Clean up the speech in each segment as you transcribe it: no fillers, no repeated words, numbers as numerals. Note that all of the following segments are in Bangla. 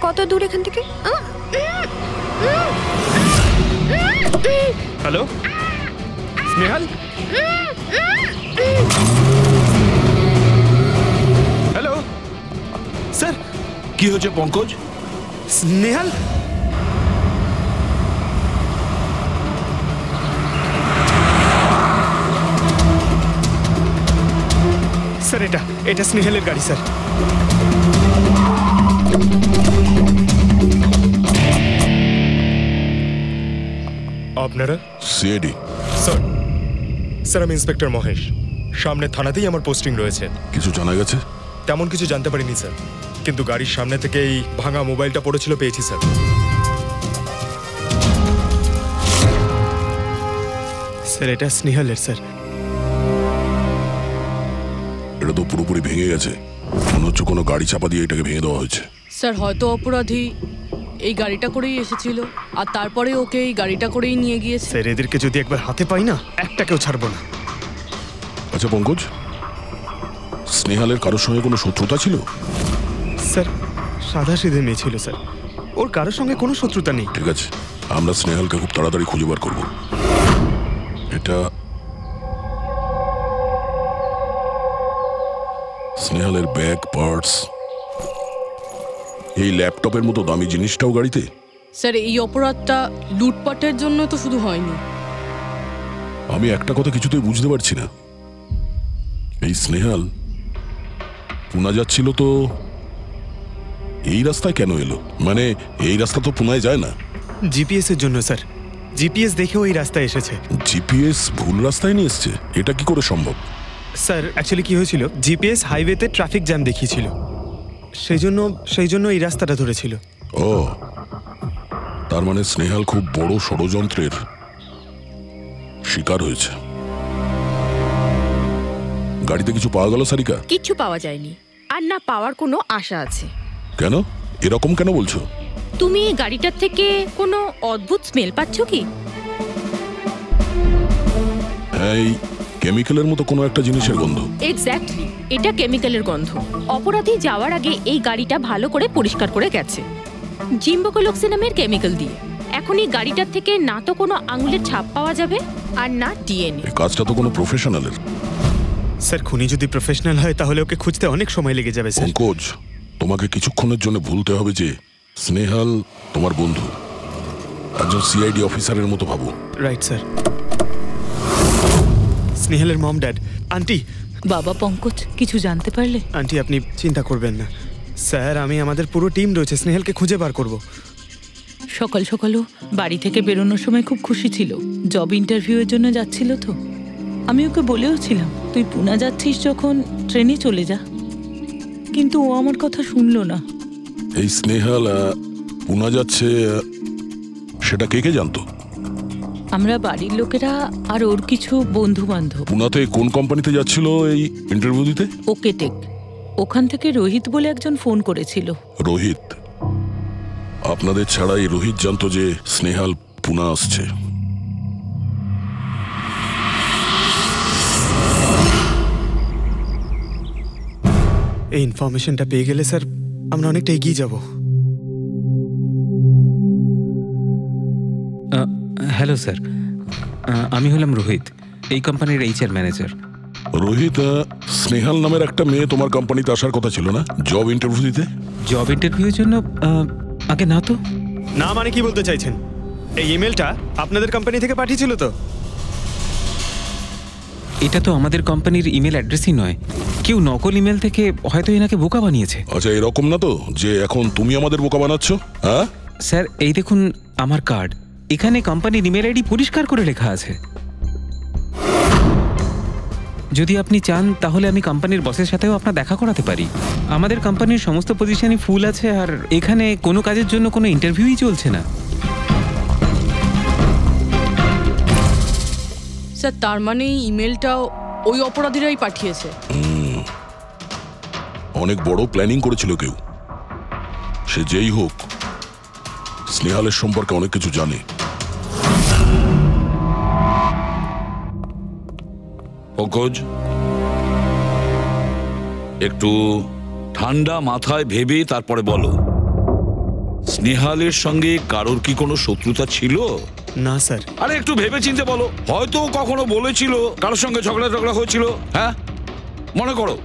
কত দূর এখান থেকে? Hello Snehal, hello sir. কি হয়েছে পঙ্কজ? স্নেহাল, স্যার এটা স্নেহালের গাড়ি স্যার। আপনারা? সিআইডি স্যার, স্যার আমি ইন্সপেক্টর মহেশ। সামনে থানাতেই আমার পোস্টিং রয়েছে। কিছু জানা গেছে? তেমন কিছু জানতে পারিনি স্যার, কিন্তু গাড়ির সামনে থেকে এই ভাঙা মোবাইলটা পড়েছিল, পেয়েছি স্যার। স্যার এটা স্নেহালের স্যার। এটা তো পুরোপুরি ভেঙে গেছে, মনে হচ্ছে কোনো গাড়ি চাপা দিয়ে এটাকে ভেঙে দেওয়া হয়েছে। স্যার হয়তো অপরাধী এই গাড়িটা করেই এসেছিল আর তারপরে ওকে এই গাড়িটা করেই নিয়ে গিয়েছে। স্যার এদেরকে যদি একবার হাতে পাই না, একটাকেও ছাড়বো না। আচ্ছা পঙ্কজ, স্নেহালের কারোর সঙ্গে কোনো শত্রুতা ছিল? স্যার সাদা সিধে মেয়ে ছিল স্যার, ওর কারোর সঙ্গে কোনো শত্রুতা নেই। ঠিক আছে, আমরা স্নেহালকে খুব তাড়াতাড়ি খুঁজে বার করবো। এটা স্নেহালের ব্যাগ, পার্টস, এই ল্যাপটপের মতো দামি জিনিসটাও গাড়িতে? স্যার এই অপরাধটা লুটপাটের জন্য তো শুধু হয়নি। আমি একটা কথা কিছুতেই বুঝতে পারছি না, এই স্নেহাল পুনা যাচ্ছিল তো এই রাস্তায় কেন এলো? মানে এই রাস্তা তো পুনায় যায় না। জিপিএস এর জন্য স্যার, জিপিএস দেখেও এই রাস্তায় এসেছে। জিপিএস ভুল রাস্তায় নিয়ে এসছে, এটা কি করে সম্ভব? স্যার অ্যাকচুয়ালি কি হয়েছিল, জিপিএস হাইওয়েতে ট্রাফিক জ্যাম দেখিয়েছিল, সেই জন্য এই রাস্তাটা ধরেছিল। ও, তার মানে স্নেহাল খুব বড় ষড়যন্ত্রের শিকার হয়েছে। গাড়িতে কিছু পাওয়া গেল সারিকা? কিচ্ছু পাওয়া যায়নি, আর না পাওয়ার কোনো আশা আছে। কেন এরকম কেন বলছো? তুমি এই গাড়িটার থেকে কোনো অদ্ভুত স্মেল পাচ্ছ কি? এই কেমিক্যালের মতো কোনো একটা জিনিসের গন্ধ। এক্স্যাক্টলি, এটা কেমিক্যালের গন্ধ। অপরাধী যাওয়ার আগে এই গাড়িটা ভালো করে পরিষ্কার করে গেছে জিম্বোকোলক্সি নামের কেমিক্যাল দিয়ে। এখন এই গাড়িটার থেকে না তো কোনো আঙুলের ছাপ পাওয়া যাবে আর না ডিএনএ। এই কাজটা তো কোনো প্রফেশনালের। স্যার খুনি যদি প্রফেশনাল হয় তাহলে ওকে খুঁজতে অনেক সময় লেগে যাবে স্যার। পঙ্কজ, তোমাকে কিছুক্ষণের জন্য ভুলতে হবে যে স্নেহাল তোমার বন্ধু, একজন সিআইডি অফিসারের মতো ভাবো। Right sir. স্নেহালের মম, ড্যাড, আন্টি। বাবা পঙ্কজ, কিছু জানতে পারলে? আন্টি আপনি চিন্তা করবেন না স্যার, আমাদের পুরো টিম রয়েছে, স্নেহালকে খুঁজে বার করব। সকাল সকালও বাড়ি থেকে বেরোনোর সময় খুব খুশি ছিল, জব ইন্টারভিউয়ের জন্য যাচ্ছিল তো। আমি ওকে বলেও ছিলাম তুই পুনা যাচ্ছিস যখন ট্রেনে চলে যা, কিন্তু ও আমার কথা শুনলো না। এই স্নেহাল পুনা যাচ্ছে সেটা কে কে জানতো? আমরা বাড়ির লোকেরা আর ওর কিছু বন্ধু বান্ধব। পুনাতে কোন কোম্পানিতে যাচ্ছিল এই ইন্টারভিউ দিতে? Okay take. ওখান থেকে রোহিত বলে একজন ফোন করেছিল। রোহিত? আপনাদের ছাড়া এই রোহিত জানতো যে স্নেহাল পুনা আসছে? এই ইনফরমেশনটা পেয়ে গেলে স্যার আমরা অনেকটা এগিয়ে যাব। হ্যালো স্যার, আমি হলাম রোহিত, এই কোম্পানির এইচআর ম্যানেজার। রোহিত, স্নেহাল নামের একটা মেয়ে তোমার কোম্পানিতে আসার কথা ছিল না জব ইন্টারভিউ দিতে? জব ইন্টারভিউর জন্য? আগে না তো। না মানে কি বলতে চাইছেন? এই ইমেলটা আপনাদের কোম্পানি থেকে পাঠিয়েছিল তো? এটা তো আমাদের কোম্পানির ইমেল অ্যাড্রেসই নয়, কেউ নকল ইমেল থেকে হয়তো এনাকে বোকা বানিয়েছে। আচ্ছা, এরকম না তো যে এখন তুমি আমাদের বোকা বানাচ্ছ? হ্যাঁ স্যার, এই দেখুন আমার কার্ড, এখানে কোম্পানির ইমেল আইডি পরিষ্কার করে লেখা আছে। যদি আপনি চান তাহলে আমি কোম্পানির বসের সাথেও আপনার দেখা করাতে পারি। আমাদের কোম্পানির সমস্ত পজিশনই ফুল আছে, আর এখানে কোনো কাজের জন্য কোনো ইন্টারভিউই চলছে না। স্যার তার মানে এই ইমেলটাও ওই অপরাধীরাই পাঠিয়েছে। অনেক বড় প্ল্যানিং করেছিল কেউ, সে যেই হোক স্নেহালের সম্পর্কে অনেক কিছু জানে। পঙ্কজ, একটু ঠান্ডা মাথায় ভেবে তারপরে বলো। স্নেহালের সঙ্গে কারোর কি কোনো শত্রুতা ছিল? না স্যার। আরে একটু ভেবে চিন্তে বলো, হয়তো কখনো বলেছিল কারোর সঙ্গে ঝগড়া হয়েছিল। হ্যাঁ, মনে করো।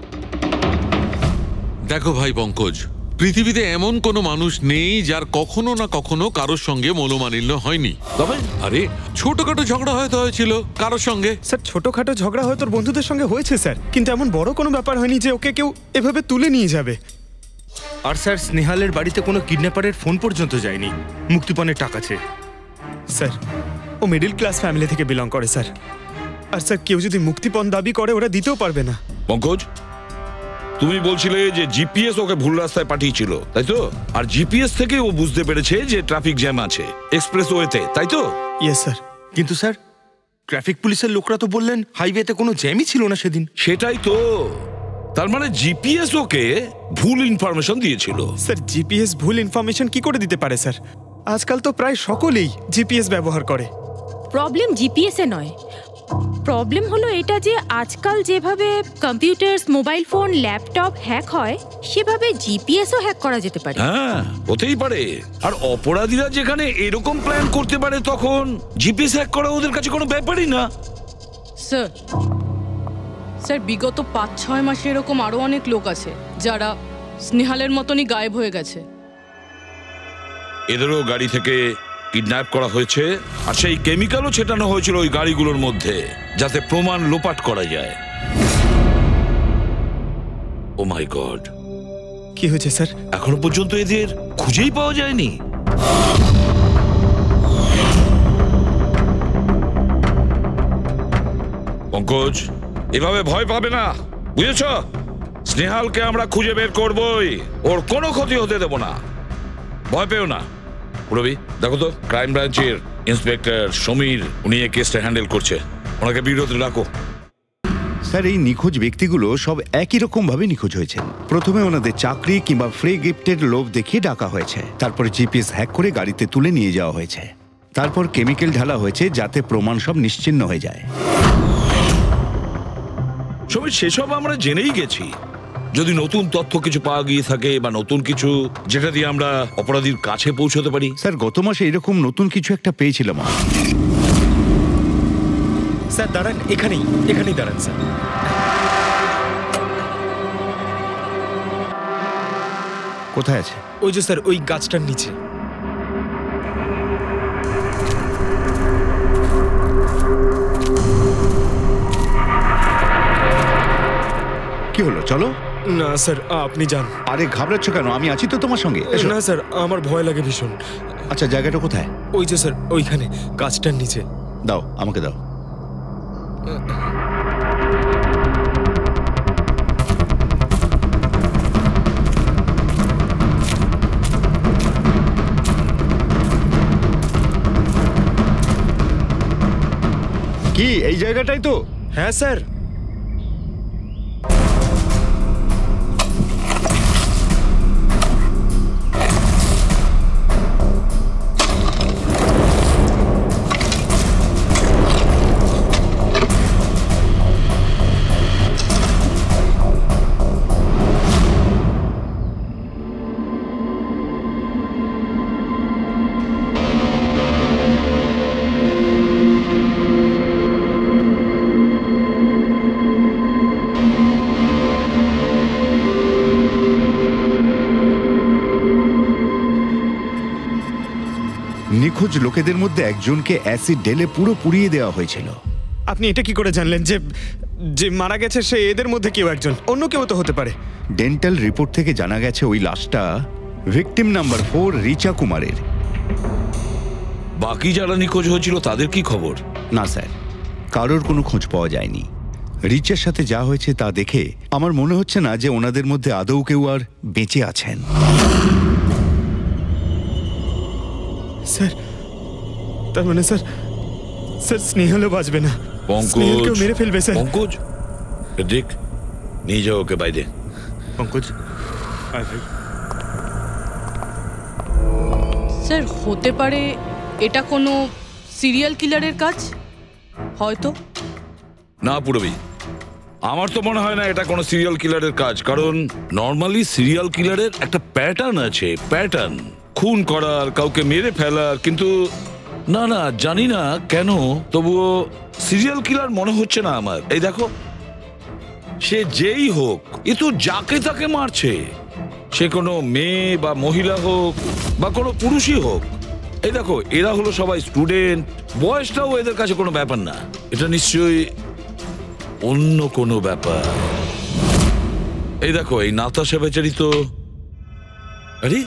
দেখো ভাই পঙ্কজ, পৃথিবীতে এমন কোনো মানুষ নেই যার কখনো না কখনো কারোর সঙ্গে মনোমালিন্য হয়নি। তবে আরে ছোটখাটো ঝগড়া হয়তো হয়েছিল কারোর সঙ্গে। স্যার ছোটখাটো ঝগড়া হয়তো ওর বন্ধুদের সঙ্গে হয়েছে স্যার, কিন্তু এমন বড় কোনো ব্যাপার হয়নি যে ওকে কেউ এভাবে তুলে নিয়ে যাবে। আর স্যার স্নেহালের বাড়িতে কোনো কিডন্যাপারের ফোন পর্যন্ত যায়নি মুক্তিপণের টাকা চেয়ে। স্যার ও মিডল ক্লাস ফ্যামিলি থেকে বিলং করে স্যার। আর স্যার কেউ যদি মুক্তিপণ দাবি করে ওরা দিতেও পারবে না। পঙ্কজ, তুমি বলছিলে যে জিপিএস ওকে ভুল রাস্তায় পাঠিয়েছিল, তাই তো? আর জিপিএস থেকে ও বুঝতে পেরেছে যে ট্রাফিক জ্যাম আছে এক্সপ্রেসওয়েতে, তাই তো? Yes sir. কিন্তু স্যার ট্রাফিক পুলিশের লোকরা তো বললেন হাইওয়েতে কোনো জ্যামই ছিল না সেদিন। সেটাই তো, তার মানে জিপিএস ওকে ভুল ইনফরমেশন দিয়েছিল। স্যার জিপিএস ভুল ইনফরমেশন কি করে দিতে পারে স্যার? আজকাল তো প্রায় সকলেই জিপিএস ব্যবহার করে। প্রবলেম জিপিএসে নয়, প্রবলেম হলো এটা যে আজকাল যেভাবে computers, mobile phone, laptop hack হয়, সেভাবে জিপিএসও হ্যাক করা যেতে পারে। হ্যাঁ, হতেই পারে। আর অপরাধীরা যেখানে এরকম প্ল্যান করতে পারে, তখন জিপিএস হ্যাক করা ওদের কাছে কোনো ব্যাপারই না। স্যার স্যার বিগত 5-6 মাসে এরকম আরো অনেক লোক আছে যারা স্নেহালের মতনই গায়েব হয়ে গেছে। এদেরও গাড়ি থেকে কিডন্যাপ করা হয়েছে, আর সেই কেমিক্যালও ছেটানো হয়েছিল ওই গাড়িগুলোর মধ্যে, যাতে প্রমাণ লোপাট করা যায়। ও মাই গড, কি হয়েছে স্যার? এখনো পর্যন্ত এদের খুঁজেই পাওয়া যায়নি। পঙ্কজ, এভাবে ভয় পাবে না, বুঝেছ? স্নেহালকে আমরা খুঁজে বের করবই, ওর কোনো ক্ষতি হতে দেব না, ভয় পেও না। রবি, দেখো তো ক্রাইম ব্রাঞ্চের ইন্সপেক্টর সমীর, উনি এই কেসটা হ্যান্ডেল করছে, ওনাকে বিরতি রাখো। স্যার এই নিখোঁজ ব্যক্তিগুলো সব একই রকম ভাবে নিখোঁজ হয়েছে। প্রথমে ওনাদের চাকরি কিংবা ফ্রি গিফটের লোভ দেখিয়ে ডাকা হয়েছে, তারপরে জিপিএস হ্যাক করে গাড়িতে তুলে নিয়ে যাওয়া হয়েছে, তারপর কেমিক্যাল ঢালা হয়েছে যাতে প্রমাণ সব নিশ্চিহ্ন হয়ে যায়। সমীর, সেসব আমরা জেনেই গেছি। যদি নতুন তথ্য কিছু পাওয়া গিয়ে থাকে বা নতুন কিছু যেটা দিয়ে আমরা অপরাধীর কাছে পৌঁছতে পারি। স্যার গত মাসে এরকম নতুন কিছু একটা পেয়েছিলাম। স্যার দাঁড়ান, এখানেই দাঁড়ান স্যার। কোথায় আছে? ওই যে স্যার, ওই গাছটার নিচে। কি হলো, চলো। না স্যার, আপনি যান। আরে ঘাবড়াচ্ছ কেন? আমি আছি তো তোমার সঙ্গে। এসো। না স্যার, আমার ভয় লাগে ভীষণ। আচ্ছা জায়গাটা কোথায়? ওই যে স্যার, ওইখানে গাছটার নিচে। দাও, আমাকে দাও। কি এই জায়গাটাই তো? হ্যাঁ স্যার। নিখোঁজ লোকেদের মধ্যে একজনকে অ্যাসিড ঢেলে পুরো পুড়িয়ে দেওয়া হয়েছিল। আপনি এটা কি করে জানলেন যে যে মারা গেছে সে এদের মধ্যে কেউ একজন? অন্য কেউ তো হতে পারে। ডেন্টাল রিপোর্ট থেকে জানা গেছে ওই লাশটা ভিকটিম নাম্বার 4 রিচা কুমারের। বাকি যারা নিখোঁজ হয়েছিল তাদের কি খবর? না স্যার, কারোর কোনো খোঁজ পাওয়া যায়নি। রিচার সাথে যা হয়েছে তা দেখে আমার মনে হচ্ছে না যে ওনাদের মধ্যে আদৌ কেউ আর বেঁচে আছেন। স্যার তার মানে স্যার স্নেহালও বাঁচবে না। পঙ্কজ মেরে ফেলবে স্যার। পঙ্কজ, দেখ, নিয়ে যাও ওকে বাইরে। পঙ্কজ, স্যার হতে পারে এটা কোনো সিরিয়াল কিলারের কাজ, হয়তো। না পুরবি, আমার তো মনে হয় না এটা কোনো সিরিয়াল কিলারের কাজ, কারণ নর্মালি সিরিয়াল কিলারের একটা প্যাটার্ন আছে, প্যাটার্ন। খুন করার, কাউকে মেরে ফেলার, কিন্তু না না জানি না কেন তবুও সিরিয়াল কিলার মনে হচ্ছে না আমার। এই দেখো, সে যেই হোক, এ তো যাকে তাকে মারছে, সে কোনো মেয়ে বা মহিলা হোক বা কোনো পুরুষই হোক। এই দেখো, এরা হলো সবাই স্টুডেন্ট, বয়সটাও এদের কাছে কোনো ব্যাপার না। এটা নিশ্চয়ই অন্য কোনো ব্যাপার। এই দেখো, এই নাতাশা বেচারি তো, আরে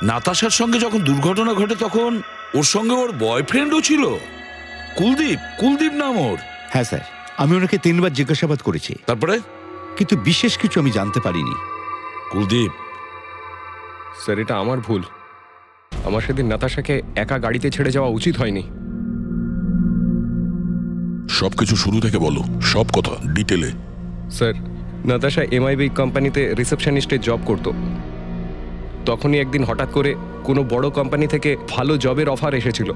নাতাশার সঙ্গে যখন দুর্ঘটনা ঘটে তখন ওর সঙ্গে ওর বয়ফ্রেন্ডও ছিল, কুলদীপ। কুলদীপ নাম ওর। হ্যাঁ স্যার, আমি ওনাকে 3 বার জিজ্ঞাসাবাদ করেছি, তারপরে কিন্তু বিশেষ কিছু আমি জানতে পারিনি। কুলদীপ, স্যার এটা আমার ভুল। আমার সেদিন নাতাশাকে একা গাড়িতে ছেড়ে যাওয়া উচিত হয়নি। সবকিছু শুরু থেকে বলো, সব কথা ডিটেলে। স্যার, নাতাশা এমআইবি কোম্পানিতে রিসেপশনিস্টের জব করত। তখনই একদিন হঠাৎ করে কোনো বড় কোম্পানি থেকে ভালো জবের অফার এসেছিল।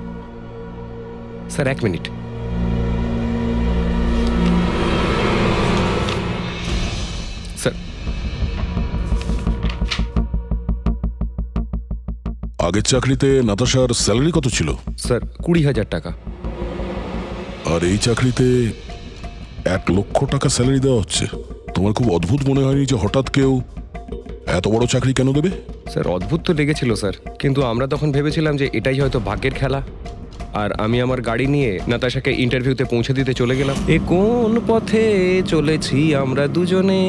Sir 1 minute. স্যার, আগের চাকরিতে নাতাশার স্যালারি কত ছিল? স্যার 20,000 টাকা। আর এই চাকরিতে 1 লক্ষ টাকা স্যালারি দেওয়া হচ্ছে। তোমার খুব অদ্ভুত মনে হয়নি যে হঠাৎ কেউ এত বড় চাকরি কেন দেবে? স্যার অদ্ভুত তো লেগেছিল স্যার, কিন্তু আমরা তখন ভেবেছিলাম যে এটাই হয়তো ভাগ্যের খেলা। আর আমি আমার গাড়ি নিয়ে নাতাশাকে ইন্টারভিউতে পৌঁছে দিতে চলে গেলাম। এ কোন পথে চলেছি আমরা দুজনে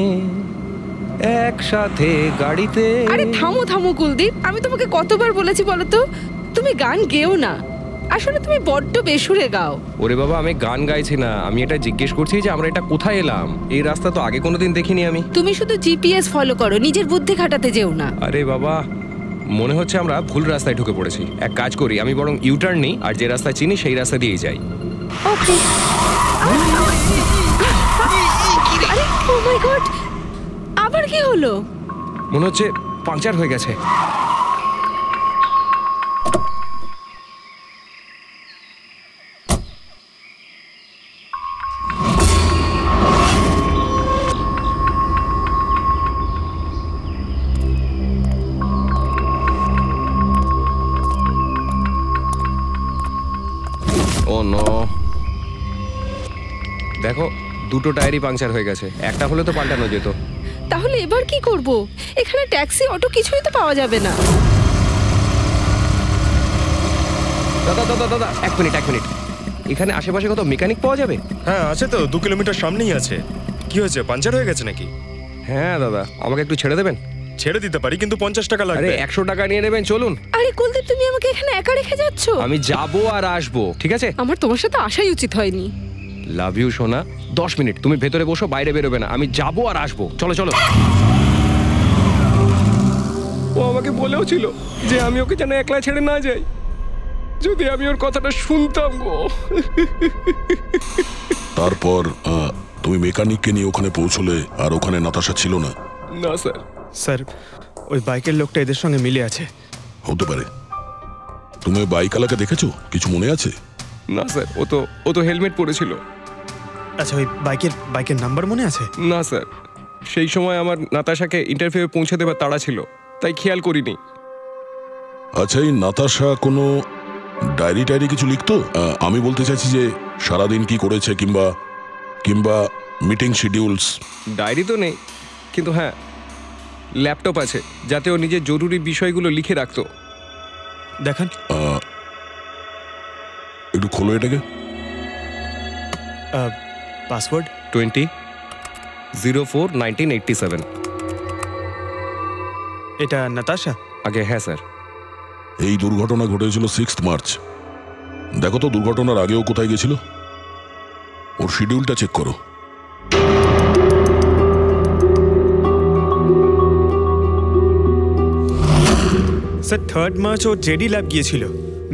একসাথে গাড়িতে। আরে থামো থামো কুলদীপ, আমি তোমাকে কতবার বলেছি বলো তো, তুমি গান গেও না। আসলে তুমি বড্ড বেসুরে গাও। ওরে বাবা, আমি গান গাইছি না, আমি এটা জিজ্ঞেস করছি যে আমরা এটা কোথায় এলাম। এই রাস্তা তো আগে কোনোদিন দেখিনি আমি। তুমি শুধু জিপিএস ফলো করো, নিজের বুদ্ধি খাটাতে যেও না। আরে বাবা, মনে হচ্ছে আমরা ভুল রাস্তায় ঢুকে পড়েছি। এক কাজ করি, আমি বরং ইউটার্ন নিই, আর যে রাস্তা চিনি সেই রাস্তা দিয়েই যাই। ওকে। আরে ও মাই গড, আবার কি হলো? মনে হচ্ছে পাংচার হয়ে গেছে। ও নো, দেখো দুটো টায়ারই পাংচার হয়ে গেছে। একটা হলে তো পাল্টানো যেত। তাহলে এবার কি করব? এখানে ট্যাক্সি, অটো কিছুই তো পাওয়া যাবে না। দাদা দাদা দাদা, 1 মিনিট 1 মিনিট। এখানে আশেপাশে কত মেকানিক পাওয়া যাবে? হ্যাঁ আছে তো, 2 কিলোমিটার সামনেই আছে। কি হয়েছে, পাঞ্চার হয়ে গেছে নাকি? হ্যাঁ দাদা, আমাকে একটু ছেড়ে দেবেন? ছেড়ে দিতে পারি, কিন্তু 50 টাকা লাগবে। আরে 100 টাকা নিয়ে নেবেন, চলুন। আরে কুলদীপ, তুমি আমাকে এখানে একা রেখে যাচ্ছ? আমি যাবো আর আসবো, ঠিক আছে? আমার তোমার সাথে আসাই উচিত হয়নি। লাভ ইউ সোনা। 10 মিনিট তুমি ভেতরে বসো, বাইরে বেরোবে না। আমি যাবো আর আসবো, চলো চলো। ও আমাকে বলেও ছিল যে আমি ওকে যেন একলা ছেড়ে না যাই। যদি আমি ওর কথাটা শুনতাম গো। তারপর তুমি মেকানিককে নিয়ে ওখানে পৌঁছলে, আর ওখানে নাতাশা ছিল না? না স্যার। স্যার, ওই বাইকের লোকটা এদের সঙ্গে মিলে আছে। হতে পারে। তুমি বাইকওয়ালাকে দেখেছো? কিছু মনে আছে? না স্যার, ও তো হেলমেট পরেছিল। আচ্ছা, ওই বাইকের নাম্বার মনে আছে? না স্যার, সেই সময় আমার নাতাশাকে ইন্টারভিউ পৌঁছে দেবার তাড়া ছিল, তাই খেয়াল করিনি। আচ্ছা, এই নাতাশা কোনো ডায়েরি টায়েরি কিছু লিখতো? আমি বলতে চাইছি যে সারাদিন কি করেছে, কিংবা মিটিং শিডিউলস। ডায়েরি তো নেই, কিন্তু হ্যাঁ ল্যাপটপ আছে, যাতে ও নিজের জরুরি বিষয়গুলো লিখে রাখতো। দেখান। একটু খোলো এটাকে। পাসওয়ার্ড 20/04/1987। এটা নাতাশা? আগে হ্যাঁ স্যার। এই দুর্ঘটনা ঘটেছিল 6 মার্চ। দেখো তো দুর্ঘটনার আগেও কোথায় গেছিল। ওর শিডিউলটা চেক করো। স্যার 3 মার্চ ও জেডি ল্যাব গিয়েছিল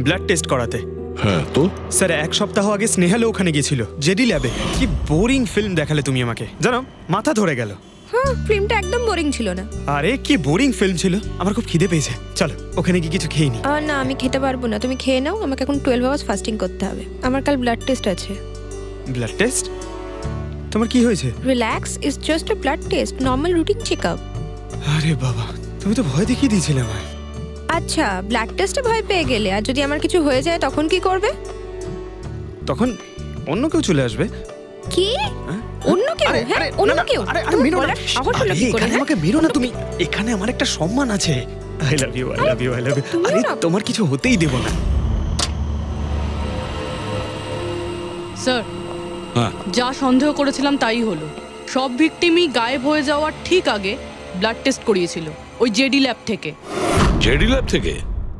ব্লাড টেস্ট করাতে। হ্যাঁ তো স্যার 1 সপ্তাহ আগে স্নেহালও ওখানে গিয়েছিল জেডি ল্যাবে। কি বোরিং ফিল্ম দেখালে তুমি আমাকে, জানো মাথা ধরে গেল। হ্যাঁ, ফিল্মটা একদম বোরিং ছিল না। আরে কি বোরিং ফিল্ম ছিল। আমার খুব খিদে পেয়েছে, চলো ওখানে কি কিছু খেয়ে নি। না, আমি খেতে পারবো না, তুমি খেয়ে নাও। আমাকে এখন 12 আওয়ার্স ফাস্টিং করতে হবে। আমার কাল ব্লাড টেস্ট আছে। Blood test? তোমার কি হয়েছে? Relax, it's just a blood test, normal routine checkup. আরে বাবা, তুমি তো ভয় দেখিয়ে দিয়েছিলে আমায়। আচ্ছা, ব্লাড টেস্টে ভয় পেয়ে গেলে, আর যদি আমার কিছু হয়ে যায় তখন কি করবে? তখন অন্য কেউ চলে আসবে। কি? অন্য কেউ? হ্যাঁ, অন্য কেউ? তুমি বলার সাহস হলো কি করে? আমাকে মেরো না তুমি, এখানে আমার একটা সম্মান আছে। I love you, I love you, I love you. আরে তোমার কিছু হতেই দেব না। স্যার, হ্যাঁ, যা সন্দেহ করেছিলাম তাই হলো। সব ভিকটিমই গায়েব হয়ে যাওয়ার ঠিক আগে ব্লাড টেস্ট করিয়েছিল ওই জেডি ল্যাব থেকে। জেডি ল্যাব থেকে?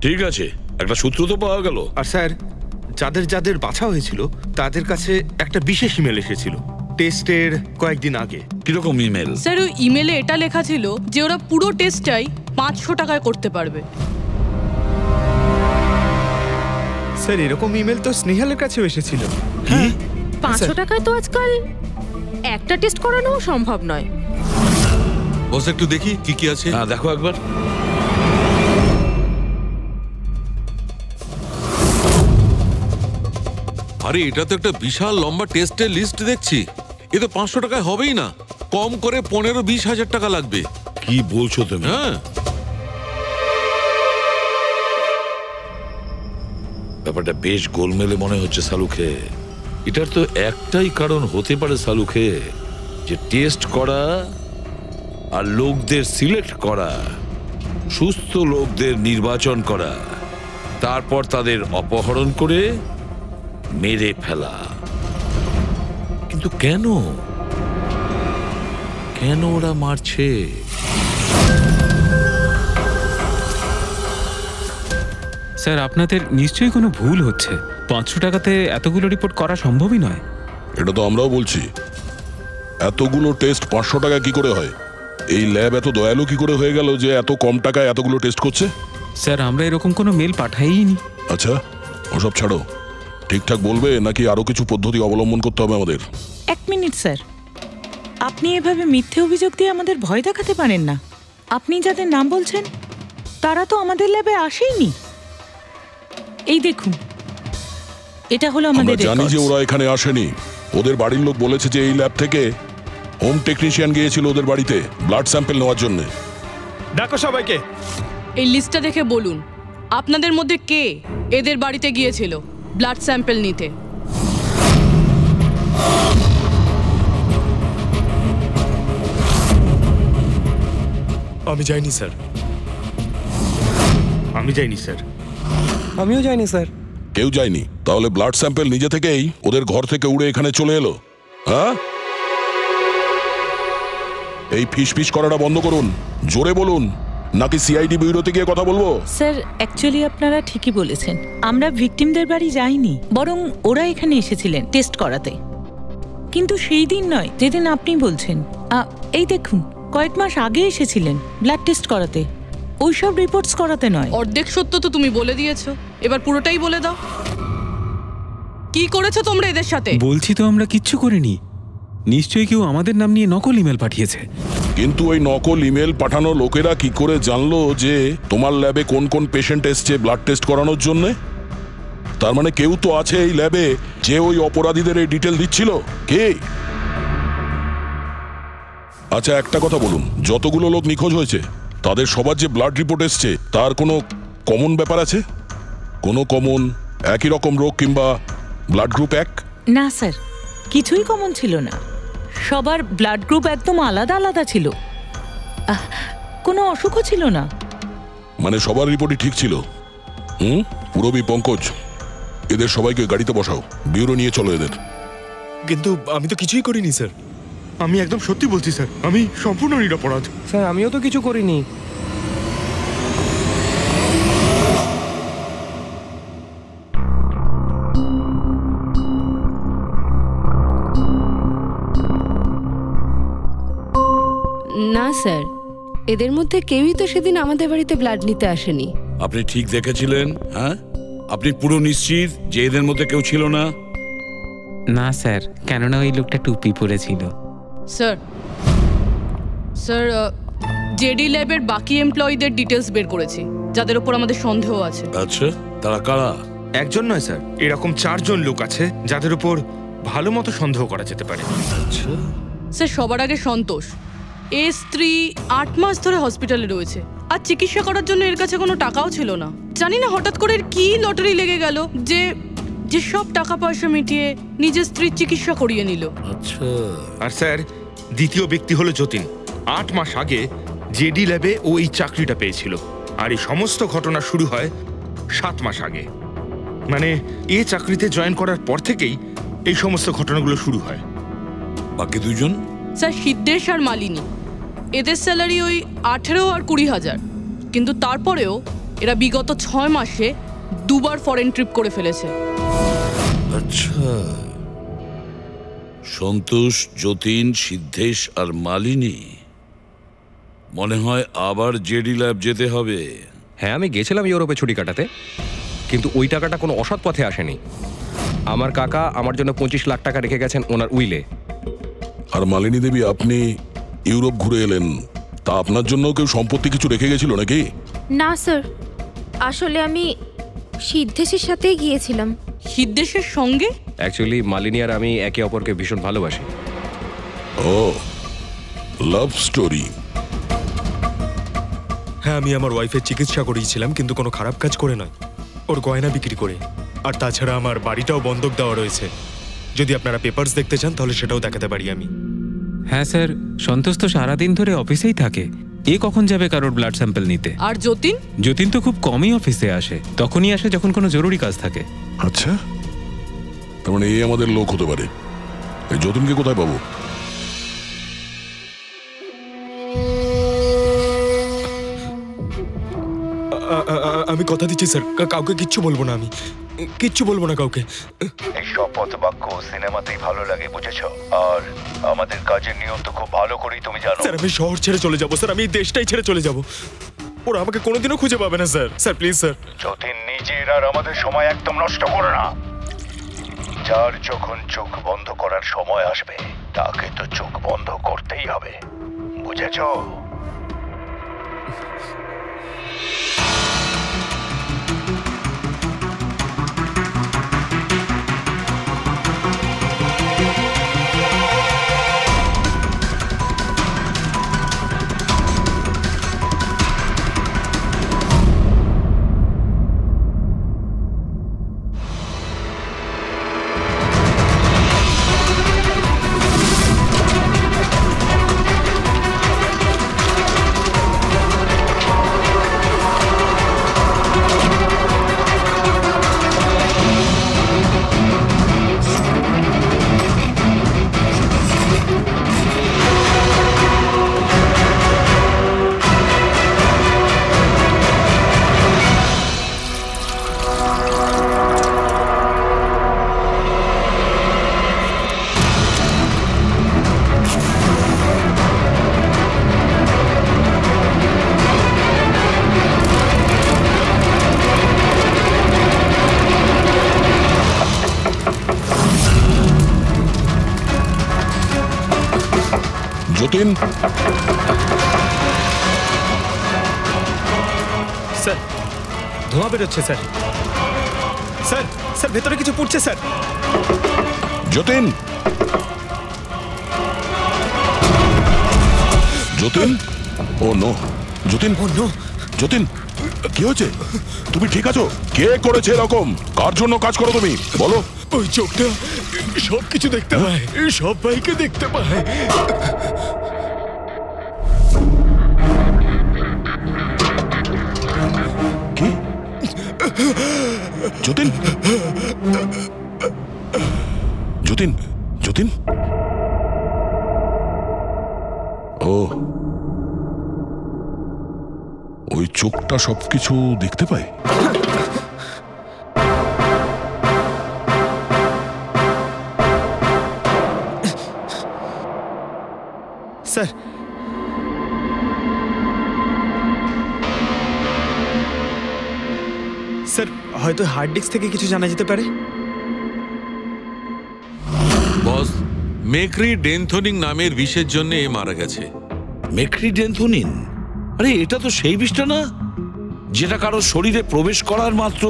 ঠিক আছে, একটা সূত্র তো পাওয়া গেল। আর স্যার, যাদের যাদের বাছা হয়েছিল তাদের কাছে একটা বিশেষ ইমেল এসেছিল টেস্টের কয়েকদিন আগে। কিরকম ইমেল? স্যার, ওই ইমেলে এটা লেখা ছিল যে ওরা পুরো টেস্টটাই 500 টাকায় করতে পারবে। স্যার, এরকম ইমেল তো স্নেহালের কাছেও এসেছিল। হ্যাঁ, 500 টাকায় তো আজকাল একটা টেস্ট করানো সম্ভব নয়। বস, একটু দেখি কি কি আছে। হ্যাঁ, দেখো একবার। আরে, এটা তো একটা বিশাল লম্বা টেস্টের লিস্ট দেখছি। এ তো 500 টাকায় হবেই না, কম করে 15-20 হাজার টাকা লাগবে। কি বলছো তুমি? হ্যাঁ, ব্যাপারটা বেশ গোলমেলে মনে হচ্ছে সালুখে। এটার তো একটাই কারণ হতে পারে সালুখে, যে টেস্ট করা আর লোকদের সিলেক্ট করা, সুস্থ লোকদের নির্বাচন করা, তারপর তাদের অপহরণ করে মেরে ফেলা। কিন্তু কেন কেন ওরা মারছে? স্যার, আপনাদের নিশ্চয়ই কোনো ভুল হচ্ছে। 500 টাকাতে এতগুলো রিপোর্ট করা সম্ভবই নয়। এটা তো আমরাও বলছি। এতগুলো টেস্ট 500 টাকা কি করে হয়? এই ল্যাব এত দয়ালু কি করে হয়ে গেল যে এত কম টাকায় এতগুলো টেস্ট করছে? স্যার, আমরা এরকম কোনো মেল পাঠাইনি। আচ্ছা, ওসব ছাড়ো, ঠিকঠাক বলবে নাকি আরো কিছু পদ্ধতি অবলম্বন করতে হবে আমাদের? 1 মিনিট স্যার, আপনি এভাবে মিথ্যে অভিযোগ দিয়ে আমাদের ভয় দেখাতে পারেন না। আপনি যাদের নাম বলছেন তারা তো আমাদের ল্যাবে আসেইনি। এই দেখুন, এটা হলো আমরা আমাদের জানি যে রেকর্ডস। ওরা এখানে আসেনি। ওদের বাড়ির লোক বলেছে যে এই ল্যাব থেকে হোম টেকনিশিয়ান গিয়েছিল ওদের বাড়িতে ব্লাড স্যাম্পল নেওয়ার জন্য। ডাকো সবাইকে। এই লিস্টটা দেখে বলুন, আপনাদের মধ্যে কে এদের বাড়িতে গিয়েছিল ব্লাড স্যাম্পল নিতে? আমি যাইনি স্যার। আমি যাইনি স্যার। আমিও যাইনি স্যার। কেউ যায়নি? তাহলে ব্লাড স্যাম্পল নিজে থেকেই ওদের ঘর থেকে উড়ে এখানে চলে এলো? হ্যাঁ, এই ফিস ফিস করাটা বন্ধ করুন, জোরে বলুন, নাকি সিআইডি ব্যুরোতে গিয়ে কথা বলবো? স্যার, অ্যাকচুয়ালি আপনারা ঠিকই বলেছেন, আমরা ভিকটিমদের বাড়ি যাইনি, বরং ওরা এখানে এসেছিলেন টেস্ট করাতে। কিন্তু সেই দিন নয় যেদিন আপনি বলছেন। এই দেখুন, কয়েক মাস আগে এসেছিলেন ব্লাড টেস্ট করাতে, ওইসব রিপোর্টস করাতে নয়। অর্ধেক সত্য তো তুমি বলে দিয়েছো, এবার পুরোটাই বলে দাও। কি করেছো তোমরা এদের সাথে? বলছি তো, আমরা কিচ্ছু করিনি। নিশ্চয়ই কেউ আমাদের নাম নিয়ে নকল ইমেল পাঠিয়েছে। কিন্তু ওই নকল ইমেল পাঠানো লোকেরা কি করে জানলো যে তোমার ল্যাবে কোন কোন পেশেন্ট এসছে ব্লাড টেস্ট করানোর জন্য? তার মানে কেউ তো আছে এই ল্যাবে যে ওই অপরাধীদের এই ডিটেল দিচ্ছিল। কে? আচ্ছা, একটা কথা বলুন, যতগুলো লোক নিখোঁজ হয়েছে তাদের সবার যে ব্লাড রিপোর্ট এসছে তার কোনো কমন ব্যাপার আছে? কোনো কমন একই রকম রোগ কিংবা ব্লাড গ্রুপ এক? না স্যার, কিছুই কমন ছিল না। সবার ব্লাড গ্রুপ একদম আলাদা আলাদা ছিল, কোনো অসুখও ছিল না। মানে সবার রিপোর্টই ঠিক ছিল? পুরবী, পঙ্কজ, এদের সবাইকে গাড়িতে বসাও, ব্যুরো নিয়ে চলো এদের। কিন্তু আমি তো কিছুই করিনি স্যার। আমি একদম সত্যি বলছি স্যার, আমি সম্পূর্ণ নিরপরাধ। স্যার, আমিও তো কিছু করিনি। না স্যার, এদের মধ্যে কেউই তো সেদিন আমাদের বাড়িতে ব্লাড নিতে আসেনি। আপনি ঠিক দেখেছিলেন? হ্যাঁ, আপনি পুরো নিশ্চিত যে এদের মধ্যে কেউ ছিল না? না স্যার, কেননা ওই লোকটা টুপি পরেছিল। স্যার, স্যার, জেডি ল্যাবের বাকি এমপ্লয়ীদের ডিটেলস বের করেছি, যাদের উপর আমাদের সন্দেহ আছে। আচ্ছা, তারা কারা? একজন নয় স্যার, এরকম 4 জন লোক আছে যাদের উপর ভালো মতো সন্দেহ করা যেতে পারে। স্যার, সবার আগে সন্তোষ। এর স্ত্রী 8 মাস ধরে হসপিটালে রয়েছে, আর চিকিৎসা করার জন্য এর কাছে কোনো টাকাও ছিল না। জানি না হঠাৎ করে এর কি লটারি লেগে গেল যে যে সব টাকা পয়সা মিটিয়ে নিজের স্ত্রীর চিকিৎসা করিয়ে নিল। আচ্ছা। আর স্যার দ্বিতীয় ব্যক্তি হলো যতীন। 8 মাস আগে জেডি ল্যাবে ও এই চাকরিটা পেয়েছিল, আর এই সমস্ত ঘটনা শুরু হয় 7 মাস আগে। মানে এই চাকরিতে জয়েন করার পর থেকেই এই সমস্ত ঘটনাগুলো শুরু হয়। বাকি দুজন? স্যার সিদ্ধেশ আর মালিনী, এদের স্যালারি ওই 18 আর 20,000, কিন্তু তারপরেও এরা বিগত 6 মাসে 2 বার ফরেন ট্রিপ করে ফেলেছে। আচ্ছা, সন্তোষ, যতীন, সিদ্ধেশ আর মালিনী, মনে হয় আবার জেডি ল্যাব যেতে হবে। হ্যাঁ, আমি গেছিলাম ইউরোপে ছুটি কাটাতে, কিন্তু ওই টাকাটা কোনো অসৎ পথে আসেনি। আমার কাকা আমার জন্য 25 লাখ টাকা রেখে গেছেন ওনার উইলে। আর মালিনী দেবী, আপনি ইউরোপ ঘুরে এলেন, তা আপনার জন্য কেউ সম্পত্তি কিছু রেখে গেছিল নাকি? না স্যার, আসলে আমি সিদ্ধেশের সাথেই গিয়েছিলাম। সিদ্ধেশের সঙ্গে? অ্যাকচুয়ালি মালিনী আর আমি একে অপরকে ভীষণ ভালোবাসি। ও, লাভ স্টোরি। হ্যাঁ, আমি আমার ওয়াইফের চিকিৎসা করিয়েছিলাম, কিন্তু কোনো খারাপ কাজ করে নয়, ওর গয়না বিক্রি করে। আর তাছাড়া আমার বাড়িটাও বন্ধক দেওয়া রয়েছে। যদি আপনারা পেপারস দেখতে চান তাহলে সেটাও দেখাতে পারি আমি। হ্যাঁ স্যার, সন্তোষ তো সারাদিন ধরে অফিসেই থাকে, এ কখন যাবে কারোর ব্লাড স্যাম্পল নিতে? আর যতীন? যতীন তো খুব কমই অফিসে আসে, তখনই আসে যখন কোনো জরুরি কাজ থাকে। আচ্ছা, তার মানে এই আমাদের লোক হতে পারে। এই যতীনকে কোথায় পাবো? আমি কথা দিচ্ছি স্যার, কাউকে কিচ্ছু বলবো না, আমি কিচ্ছু বলবো না কাউকে। এই শপথ বাক্য সিনেমাতেই ভালো লাগে, বুঝেছো? আর আমাদের কাজের নিয়ম তো খুব ভালো করেই তুমি জানো। স্যার, আমি শহর ছেড়ে চলে যাবো স্যার, আমি এই দেশটাই ছেড়ে চলে যাবো। ওরা আমাকে কোনোদিনও খুঁজে পাবে না sir. Sir please sir. Jatin, নিজের আর আমাদের সময় একদম নষ্ট করো না। যার যখন চোখ বন্ধ করার সময় আসবে তাকে তো চোখ বন্ধ করতেই হবে, বুঝেছো? যতীন, স্যার ধোঁয়া বেরোচ্ছে স্যার। স্যার স্যার ভেতরে কিছু পড়ছে স্যার। যতীন, যতীন, ও নো, যতীন, ও নো, যতীন, কি হয়েছে? তুমি ঠিক আছো? কে করেছে এরকম? কার জন্য কাজ করো তুমি, বলো? ওই চোখটা সবকিছু দেখতে পায়, সব ভাইকে দেখতে পায়। কি? যতীন, যতীন, যতীন, ও, ওই চোখটা সবকিছু দেখতে পায়। স্যার, স্যার হয়তো হার্ড ডিস্ক থেকে কিছু জানা যেতে পারে। বস, মেক্রি ডেনথোনিং নামের বিষের জন্য এ মারা গেছে। মেক্রি ডেনথোনিন? আরে এটা তো সেই বিষটা না যেটা কারো শরীরে প্রবেশ করার মাত্র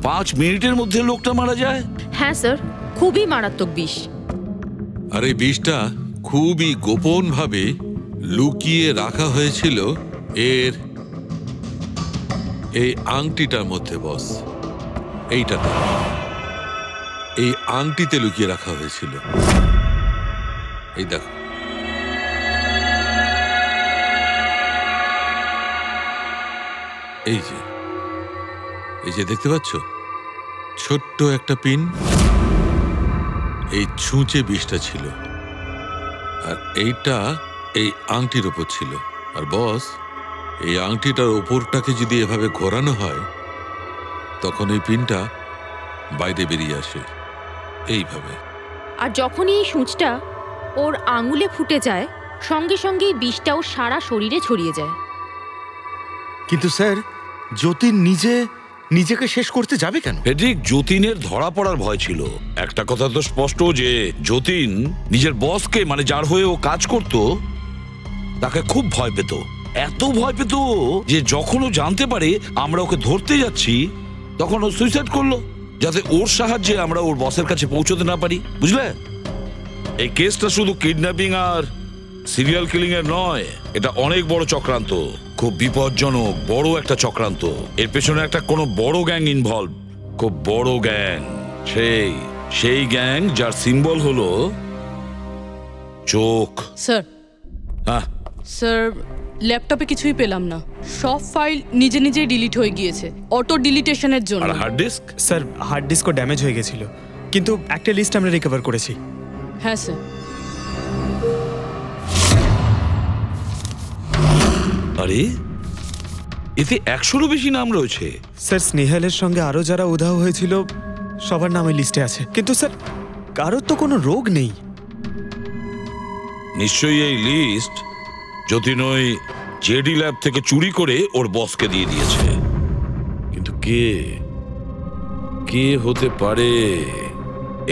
5 মিনিটের মধ্যে লোকটা মারা যায়? হ্যাঁ স্যার, খুবই মারাত্মক বিষ। আর এই বিষটা খুবই গোপনভাবে লুকিয়ে রাখা হয়েছিল এর এই আংটিটার মধ্যে বস, এইটাতে, এই আংটিতে লুকিয়ে রাখা হয়েছিল। এই দেখো, এই যে দেখতে পাচ্ছ ছোট্ট একটা পিন, এই ছুঁচে বিষটা ছিল, আর এইটা এই আংটির ওপর ছিল। আর বস, এই আংটিটার ওপরটাকে যদি এভাবে ঘোরানো হয় তখন এই পিনটা বাইরে বেরিয়ে আসে এইভাবে। আর যখনই এই সূঁচটা ওর আঙুলে ফুটে যায় সঙ্গে সঙ্গেই বিষটা ওর সারা শরীরে ছড়িয়ে যায়। কিন্তু স্যার, যতীন নিজেকে শেষ করতে যাবে কেন? ফেডরিক, যতীনের ধরা পড়ার ভয় ছিল। একটা কথা তো স্পষ্ট যে যতীন নিজের বসকে, মানে যার হয়ে ও কাজ করত, তাকে খুব ভয় পেত। এত ভয় পেত যে যখন ও জানতে পারে আমরা ওকে ধরতে যাচ্ছি তখন ও সুইসাইড করলো, যাতে ওর সাহায্যে আমরা ওর বসের কাছে পৌঁছতে না পারি। বুঝলে, এই কেসটা শুধু কিডন্যাপিং আর সিরিয়াল কিলিং এর নয়, এটা অনেক বড় চক্রান্ত, খুব বিপজ্জনক বড় একটা চক্রান্ত। এর পেছনে একটা কোনো বড় গ্যাং ইনভলভ, খুব বড় গ্যাং। সেই গ্যাং যার সিম্বল হলো চোখ। স্যার, হ্যাঁ স্যার, ল্যাপটপে কিছুই পেলাম না। সব ফাইল নিজেই ডিলিট হয়ে গিয়েছে অটো ডিলিটেশনের জন্য। আর হার্ড ডিস্ক? স্যার, হার্ড ডিস্কও ড্যামেজ হয়ে গেছিল, কিন্তু একটা লিস্ট আমরা রিকভার করেছি। হ্যাঁ স্যার। আরে, এতে 100-রও বেশি নাম রয়েছে। স্যার, স্নেহালের সঙ্গে আরো যারা উধাও হয়েছিল সবার নাম এই লিস্টে আছে, কিন্তু স্যার কারোর তো কোনো রোগ নেই। নিশ্চয়ই এই লিস্ট যতীন ওই জেডি ল্যাব থেকে চুরি করে ওর বসকে দিয়ে দিয়েছে। কিন্তু কে হতে পারে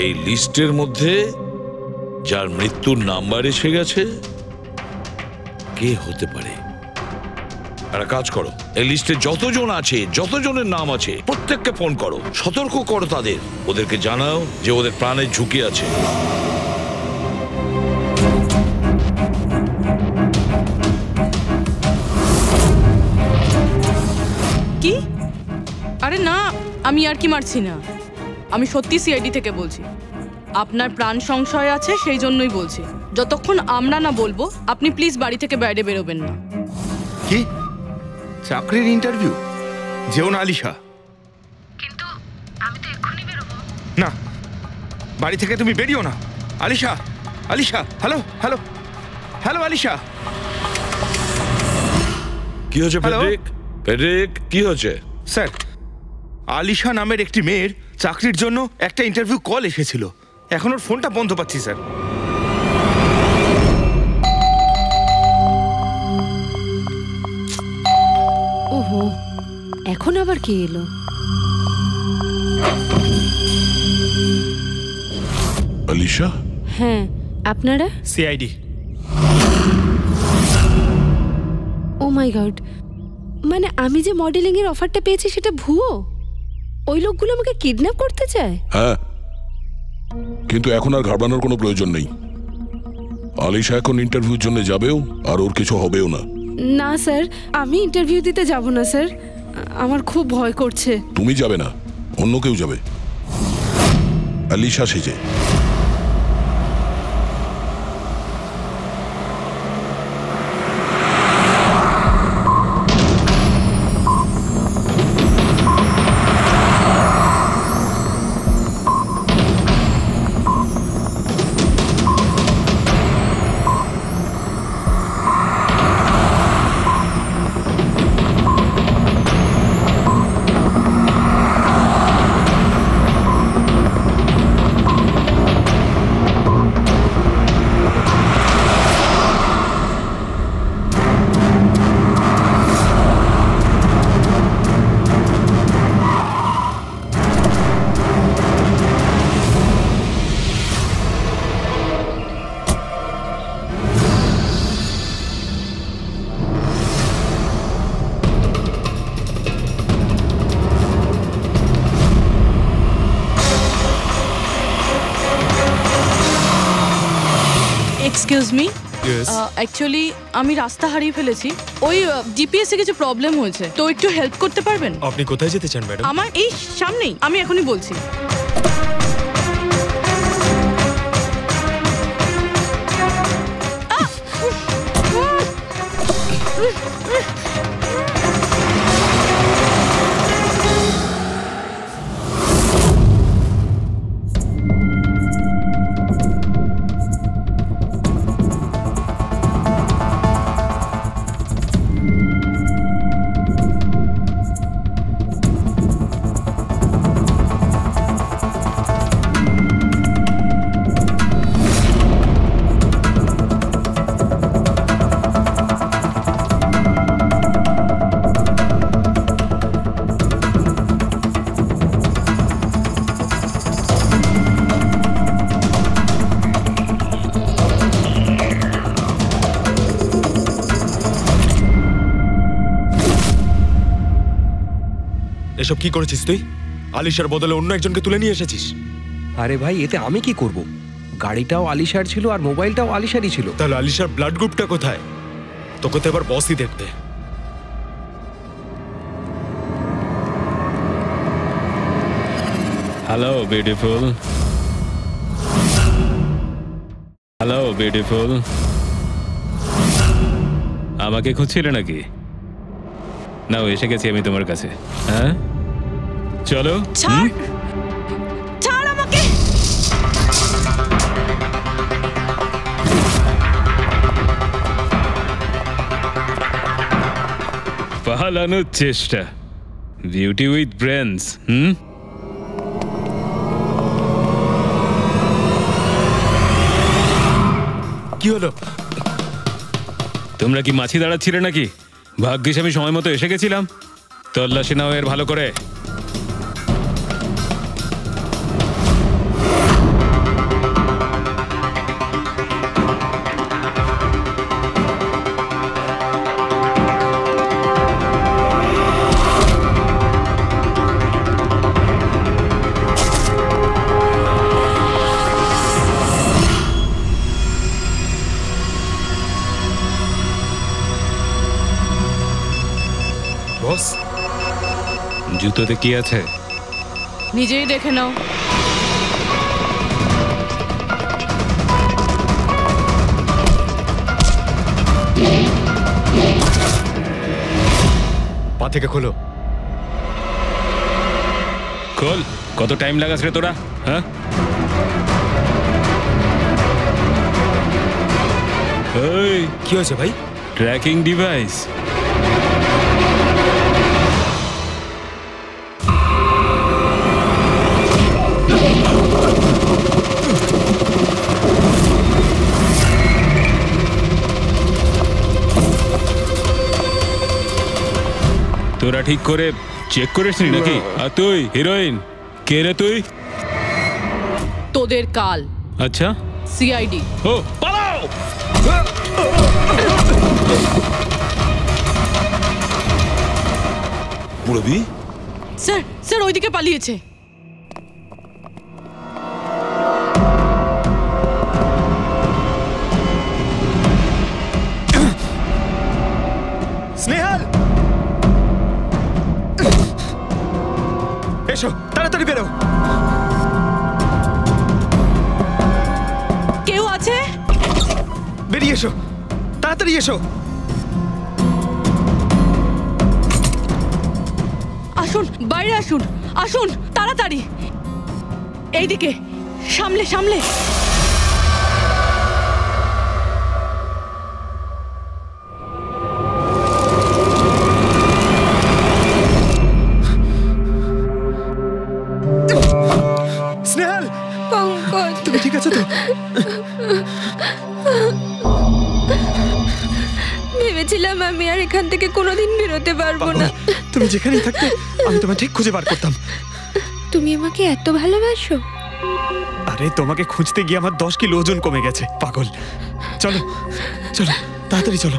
এই লিস্টের মধ্যে যার মৃত্যুর নাম্বার এসে গেছে? কে হতে পারে? একটা কাজ করো, এই লিস্টে যতজন আছে, যতজনের নাম আছে, প্রত্যেককে ফোন করো, সতর্ক করো তাদের, ওদেরকে জানাও যে ওদের প্রাণের ঝুঁকি আছে। কি? আরে না, আমি আর কি মারছি না, আমি সত্যি সিআইডি থেকে বলছি। আপনার প্রাণ সংশয় আছে, সেই জন্যই বলছি। যতক্ষণ আমরা না বলবো আপনি প্লিজ বাড়ি থেকে বাইরে বেরোবেন না। কি চাকরির ইন্টারভিউ? যেও না আলিশা। কিন্তু আমি তো এক্ষুনি বেরোবো। না, বাড়ি থেকে তুমি বেরিও না। Alisha, Alisha, hello hello hello Alisha. কি হয়েছে ফেডরিক? ফেডরিক, কি হয়েছে? স্যার, আলিশা নামের একটি মেয়ের চাকরির জন্য একটা ইন্টারভিউ কল এসেছিল। এখন ওর ফোনটা বন্ধ পাচ্ছি স্যার। ওহো, এখন আবার কে এলো? আলিশা? হ্যাঁ, আপনারা? সিআইডি। ও মাই গড, মানে আমি যে মডেলিং এর অফারটা পেয়েছি সেটা ভুয়ো? ওই লোকগুলো আমাকে কিডন্যাপ করতে চায়? হ্যাঁ, কিন্তু এখন আর ঘাবড়ানোর কোনো প্রয়োজন নেই। আলিশা এখন ইন্টারভিউর জন্য যাবেও, আর ওর কিছু হবেও না। না স্যার, আমি ইন্টারভিউ দিতে যাব না স্যার, আমার খুব ভয় করছে। তুমি যাবে না, অন্য কেউ যাবে, আলিশা সেজে। এক্সকিউজ মি, অ্যাকচুয়ালি আমি রাস্তা হারিয়ে ফেলেছি, ওই জিপিএস এ কিছু প্রবলেম হয়েছে, তো একটু হেল্প করতে পারবেন? আপনি কোথায় যেতে চান ম্যাডাম? আমার এই সামনেই, আমি এখনই বলছি। এসব কি করেছিস তুই? আলিশার বদলে অন্য একজনকে তুলে নিয়ে এসেছিস। আরে ভাই, এতে আমি কি করব? গাড়িটাও আলিশার ছিল আর মোবাইলটাও আলিশারই ছিল। তাহলে আলিশার ব্লাড গ্রুপটা কোথায়? তোকে তো এবার বসই দেখবে। হ্যালো বিউটিফুল, হ্যালো বিউটিফুল, আমাকে খুঁজছিলে নাকি? নাও এসে গেছি আমি তোমার কাছে। হ্যাঁ চলো। ছাড়, ছাড় আমাকে। পালানোর চেষ্টা, বিউটি উইথ ব্রেনস। কি হলো? তোমরা কি মাছি দাঁড়াচ্ছিলে নাকি? ভাগ্যিস আমি সময় মতো এসে গেছিলাম। তল্লাশি নাও এর ভালো করে। বস, জুতোতে কি আছে? নিজেই দেখে নাও। পা থেকে খোলো। খোল। কত টাইম লাগাস রে তোরা? হ্যাঁ এই কি হয়েছে ভাই? Tracking device. তোরা ঠিক করে চেক করিসনি নাকি? আর তুই হিরোইন, কে রে তুই? তোদের কাল। আচ্ছা, সিআইডি। ও পালাও। মুরবি, স্যার, স্যার ওইদিকে পালিয়েছে। স্নেহাল, এসো তাড়াতাড়ি বেরো। কেউ আছে? বেরিয়ে এসো, তাড়াতাড়ি এসো। আসুন, বাইরে আসুন, আসুন তাড়াতাড়ি। এইদিকে, সামলে সামলে। স্নেহাল, পঙ্কজ, তুমি ঠিক আছো তো? ভেবেছিলাম আমি আর এখান থেকে কোনোদিন বেরোতে পারবো না। তুমি যেখানেই থাকতে আমি তোমায় ঠিক খুঁজে বার করতাম। তুমি আমাকে এত ভালোবাসো? আরে তোমাকে খুঁজতে গিয়ে আমার 10 কিলো ওজন কমে গেছে, পাগল। চলো চলো, তাড়াতাড়ি চলো।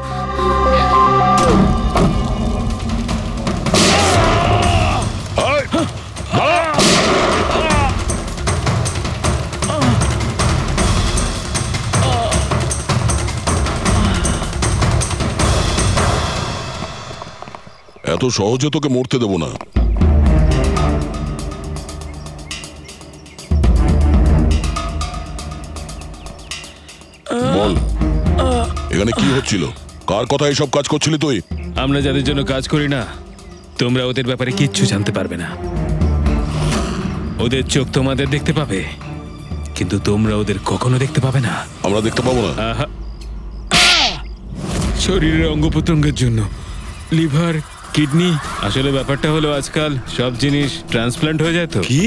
এত সহজে তোকে মরতে দেবো না। বল, এখানে কি হচ্ছিল? কার কথা এসব কাজ করছিলি তুই? আমরা যাদের জন্য কাজ করি না, তোমরা ওদের ব্যাপারে কিচ্ছু জানতে পারবে না। ওদের চোখ তোমাদের দেখতে পাবে, কিন্তু তোমরা ওদের কখনো দেখতে পাবে না। আমরা দেখতে পাবো না? শরীরের অঙ্গ প্রত্যঙ্গের জন্য, লিভার, কিডনি। আসলে ব্যাপারটা হলো আজকাল সব জিনিস ট্রান্সপ্লান্ট হয়ে যায়। তো কি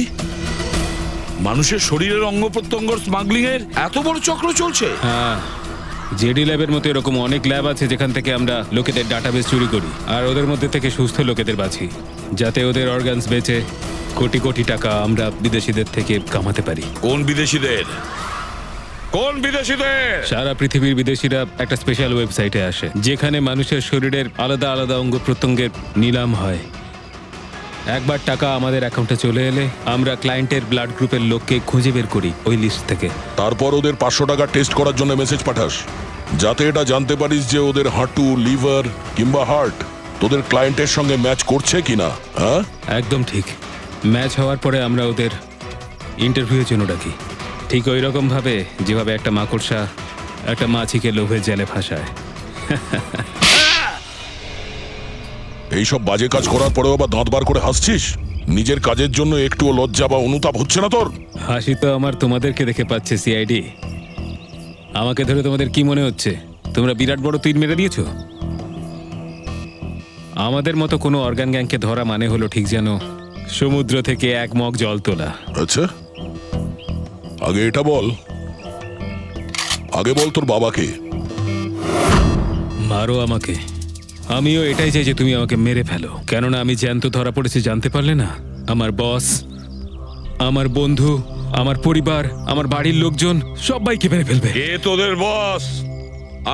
মানুষের শরীরের অঙ্গ প্রত্যঙ্গ স্মাগলিং এর এত বড় চক্র চলছে? হ্যাঁ, জেডি ল্যাবের মতো এরকম অনেক ল্যাব আছে যেখান থেকে আমরা লোকেদের ডাটাবেস চুরি করি আর ওদের মধ্যে থেকে সুস্থ লোকেদের বাছি, যাতে ওদের অর্গানস বেচে কোটি কোটি টাকা আমরা বিদেশিদের থেকে কামাতে পারি। কোন বিদেশিদের? কোন বিদেশিদের? সারা পৃথিবীর বিদেশিরা একটা স্পেশাল ওয়েবসাইটে আসে যেখানে মানুষের শরীরের আলাদা আলাদা অঙ্গ প্রত্যঙ্গের নিলাম হয়। একবার টাকা আমাদের অ্যাকাউন্টে চলে এলে আমরা ক্লায়েন্টের ব্লাড গ্রুপের লোককে খুঁজে বের করি ওই লিস্ট থেকে। তারপর ওদের 500 টাকা টেস্ট করার জন্য মেসেজ পাঠাস, যাতে এটা জানতে পারিস যে ওদের হাঁটু, লিভার কিংবা হার্ট তোদের ক্লায়েন্টের সঙ্গে ম্যাচ করছে কিনা। হ্যাঁ, একদম ঠিক। ম্যাচ হওয়ার পরে আমরা ওদের ইন্টারভিউয়ের জন্য ডাকি, ঠিক ওই রকম ভাবে যেভাবে একটা মাকড়সা একটা মাছিকে লোভে জেলে ফাঁসায়। এইসব বাজে কাজ করার পরেও আবার দাঁত বার করে হাসছিস? নিজের কাজের জন্য একটুও লজ্জা বা অনুতাপ হচ্ছে না তোর? হাসি তো আমার তোমাদেরকে দেখে পাচ্ছে সিআইডি। আমাকে ধরে তোমাদের কি মনে হচ্ছে তোমরা বিরাট বড় তীর মেরে দিয়েছো? আমাদের মতো কোনো অর্গান গ্যাংকে ধরা মানে হলো ঠিক যেন সমুদ্র থেকে এক মগ জল তোলা। আচ্ছা, আগে এটা বল, আগে বল তোর বাবাকে। মারো আমাকে, আমিও এটাই চাই যে তুমি আমাকে মেরে ফেলো, কেননা আমি জ্যান্ত ধরা পড়েছি জানতে পারলে না? আমার বস, আমার বন্ধু, আমার পরিবার, আমার বাড়ির লোকজন সবাইকে মেরে ফেলবে। কে তোদের বস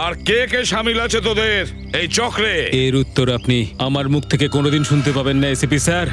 আর কে কে শামিল আছে তোদের এই চক্রে? এর উত্তর আপনি আমার মুখ থেকে কোনোদিন শুনতে পাবেন না এসিপি স্যার।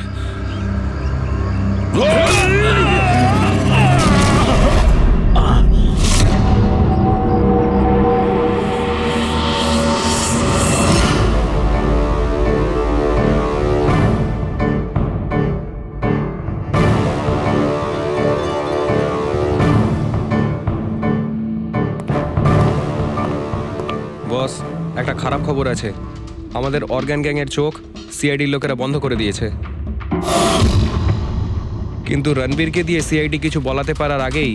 বস, একটা খারাপ খবর আছে। আমাদের অর্গান গ্যাংয়ের চোখ সিআইডির লোকেরা বন্ধ করে দিয়েছে। কিন্তু রণবীরকে দিয়ে সিআইডি কিছু বলাতে পারার আগেই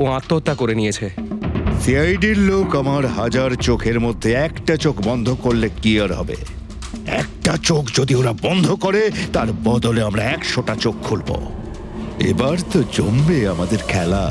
ও আত্মহত্যা করে নিয়েছে। সিআইডির লোক আমার 1000 চোখের মধ্যে একটা চোখ বন্ধ করলে কি আর হবে? একটা চোখ যদি ওরা বন্ধ করে তার বদলে আমরা 100টা চোখ খুলবো। এবার তো জমবে আমাদের খেলা।